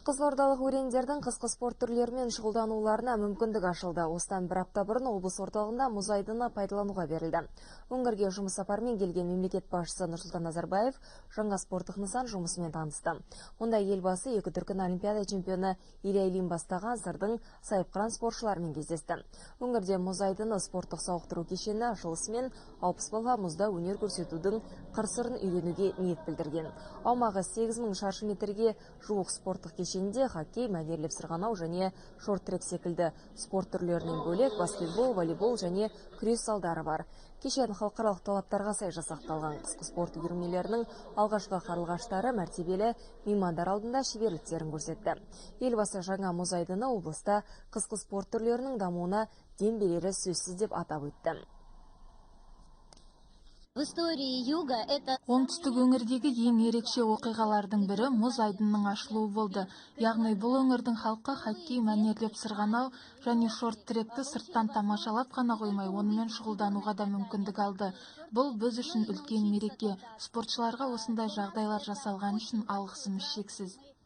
Қызылордалық өрендердің қысқы спорт түрлерімен шұғылдануларына мүмкіндік ашылды. Осыдан бір апта бұрын облыс орталығында мұз айдыны пайдалануға берілді. Өңірге жұмыс сапарымен келген мемлекет басшысы Нұрсұлтан Назарбаев жаңа спорттық нысан жұмысымен танысты. Онда елбасы екі дүркін олимпиада чемпионы Илья Ильин бастаған сырдың сайыпқыран спортшыларымен кездесті. Өңірде мұз айдыны спорттық сауықтыру кешені ашылысымен 60 бала мұзда өнер көрсетудің қыр-сырын үйренуге ниет білдірген. Аумағы 8000 шаршы метрге жуық спорттық кешенде хоккей, мәнерлеп сырғанау және шорт-трек секілді спорт түрлерінен бөлек баскетбол, волейбол және күрес залдары бар. Кешен халықаралық талаптарға сай жасақталған. Қысқы спорт үйірмелерінің алғашқы қарлығаштары мәртебелі меймандар алдында шеберліктерін көрсетті. Елбасы жаңа мұз айдыны облыста қысқы спорт түрлерінің дамуына дем берері сөзсіз деп атап өтті. Оңтүстік өңірдегі ең ерекше оқиғалардың бірі мұз айдынының ашылуы болды. Яғни бұл өңірдің халқы хоккей, мәнерлеп сырғанау және шорт-тректі сырттан тамашалап қана қоймай, онымен шұғылдануға да мүмкіндік алды. Бұл біз үшін үлкен мереке. Спортшыларға осындай жағдайлар жасалған үшін алғысымыз шексіз.